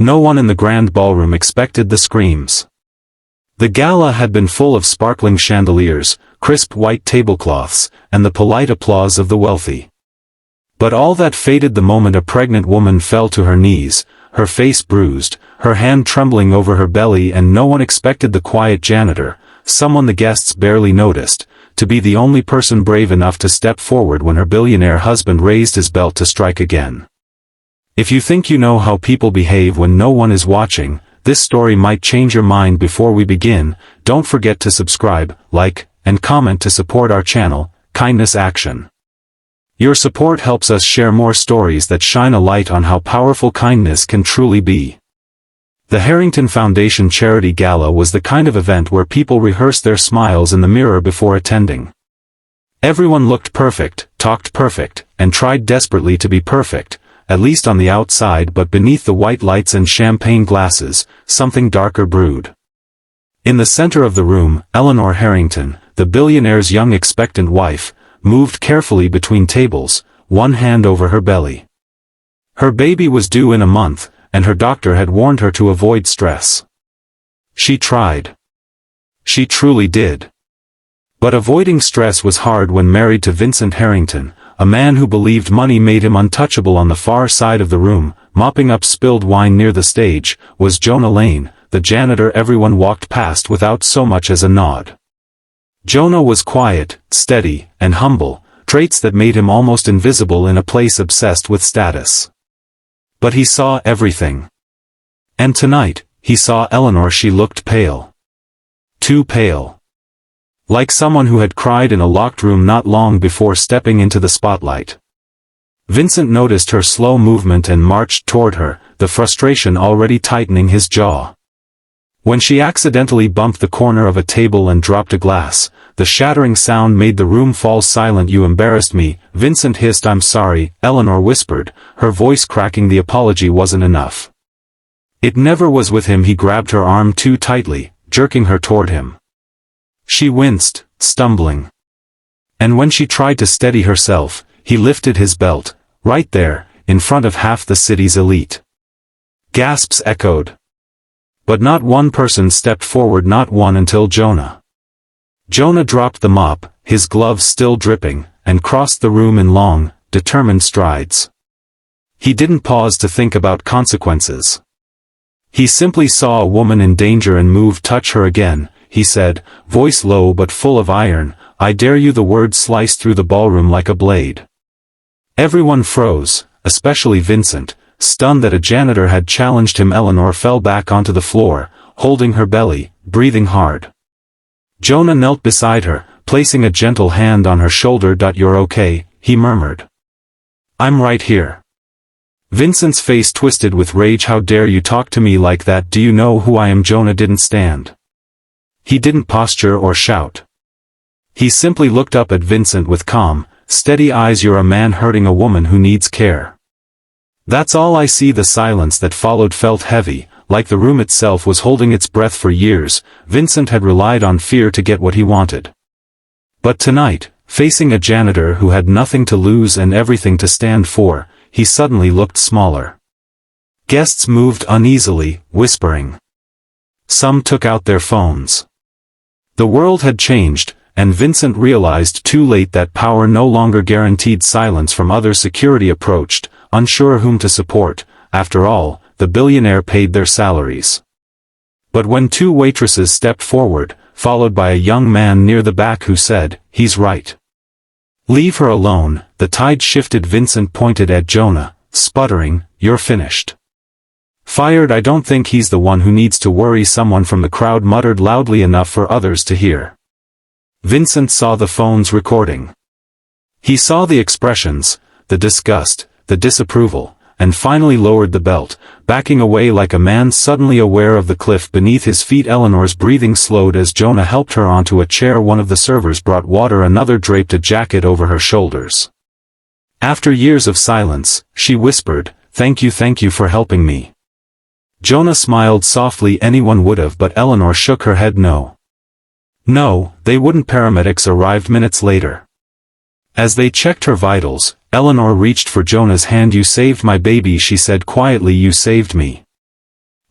No one in the grand ballroom expected the screams. The gala had been full of sparkling chandeliers, crisp white tablecloths, and the polite applause of the wealthy. But all that faded the moment a pregnant woman fell to her knees, her face bruised, her hand trembling over her belly, and no one expected the quiet janitor, someone the guests barely noticed, to be the only person brave enough to step forward when her billionaire husband raised his belt to strike again. If you think you know how people behave when no one is watching, this story might change your mind. Before we begin, don't forget to subscribe, like, and comment to support our channel, Kindness Action. Your support helps us share more stories that shine a light on how powerful kindness can truly be. The Harrington Foundation Charity Gala was the kind of event where people rehearsed their smiles in the mirror before attending. Everyone looked perfect, talked perfect, and tried desperately to be perfect, at least on the outside, but beneath the white lights and champagne glasses, something darker brewed. In the center of the room, Eleanor Harrington, the billionaire's young expectant wife, moved carefully between tables, one hand over her belly. Her baby was due in a month, and her doctor had warned her to avoid stress. She tried. She truly did. But avoiding stress was hard when married to Vincent Harrington, a man who believed money made him untouchable. On the far side of the room, mopping up spilled wine near the stage, was Jonah Lane, the janitor everyone walked past without so much as a nod. Jonah was quiet, steady, and humble, traits that made him almost invisible in a place obsessed with status. But he saw everything. And tonight, he saw Eleanor. She looked pale. Too pale. Like someone who had cried in a locked room not long before stepping into the spotlight. Vincent noticed her slow movement and marched toward her, the frustration already tightening his jaw. When she accidentally bumped the corner of a table and dropped a glass, the shattering sound made the room fall silent. "You embarrassed me," Vincent hissed. "I'm sorry," Eleanor whispered, her voice cracking. The apology wasn't enough. It never was with him. He grabbed her arm too tightly, jerking her toward him. She winced, stumbling. And when she tried to steady herself, he lifted his belt, right there, in front of half the city's elite. Gasps echoed. But not one person stepped forward, not one, until Jonah. Jonah dropped the mop, his gloves still dripping, and crossed the room in long, determined strides. He didn't pause to think about consequences. He simply saw a woman in danger and moved. "Touch her again," he said, voice low but full of iron. "I dare you." The words sliced through the ballroom like a blade. Everyone froze, especially Vincent, stunned that a janitor had challenged him. Eleanor fell back onto the floor, holding her belly, breathing hard. Jonah knelt beside her, placing a gentle hand on her shoulder. "You're okay," he murmured. "I'm right here." Vincent's face twisted with rage. "How dare you talk to me like that? Do you know who I am?" Jonah didn't stand. He didn't posture or shout. He simply looked up at Vincent with calm, steady eyes. "You're a man hurting a woman who needs care. That's all I see." The silence that followed felt heavy, like the room itself was holding its breath. For years, Vincent had relied on fear to get what he wanted. But tonight, facing a janitor who had nothing to lose and everything to stand for, he suddenly looked smaller. Guests moved uneasily, whispering. Some took out their phones. The world had changed, and Vincent realized too late that power no longer guaranteed silence from others. Security approached, unsure whom to support. After all, the billionaire paid their salaries. But when two waitresses stepped forward, followed by a young man near the back who said, "He's right. Leave her alone," the tide shifted. Vincent pointed at Jonah, sputtering, "You're finished. Fired." "I don't think he's the one who needs to worry," someone from the crowd muttered loudly enough for others to hear. Vincent saw the phones recording. He saw the expressions, the disgust, the disapproval, and finally lowered the belt, backing away like a man suddenly aware of the cliff beneath his feet. Eleanor's breathing slowed as Jonah helped her onto a chair. One of the servers brought water, another draped a jacket over her shoulders. After years of silence, she whispered, thank you for helping me." Jonah smiled softly. Anyone would have, but Eleanor shook her head. No, they wouldn't. Paramedics arrived minutes later. As they checked her vitals, Eleanor reached for Jonah's hand. "You saved my baby," she said quietly. "You saved me."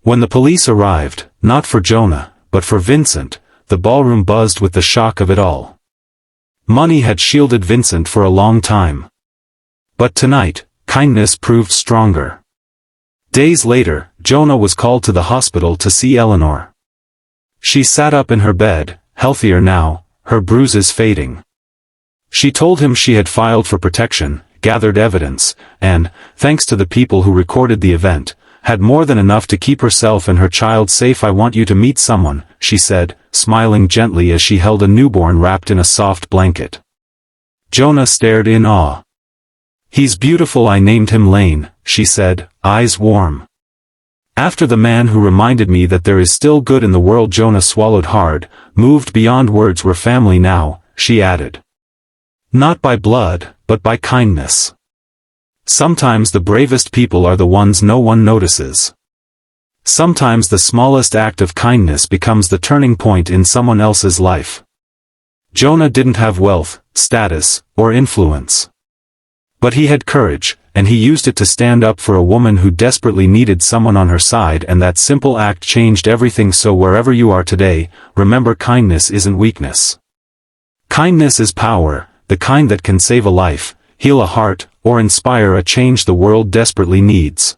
When the police arrived, not for Jonah, but for Vincent, the ballroom buzzed with the shock of it all. Money had shielded Vincent for a long time. But tonight, kindness proved stronger. Days later, Jonah was called to the hospital to see Eleanor. She sat up in her bed, healthier now, her bruises fading. She told him she had filed for protection, gathered evidence, and, thanks to the people who recorded the event, had more than enough to keep herself and her child safe. "I want you to meet someone," she said, smiling gently as she held a newborn wrapped in a soft blanket. Jonah stared in awe. "He's beautiful. I named him Lane," she said, eyes warm. "After the man who reminded me that there is still good in the world." Jonah swallowed hard, moved beyond words. "We're family now," she added. "Not by blood, but by kindness. Sometimes the bravest people are the ones no one notices. Sometimes the smallest act of kindness becomes the turning point in someone else's life." Jonah didn't have wealth, status, or influence. But he had courage, and he used it to stand up for a woman who desperately needed someone on her side, and that simple act changed everything. So wherever you are today, remember, kindness isn't weakness. Kindness is power, the kind that can save a life, heal a heart, or inspire a change the world desperately needs.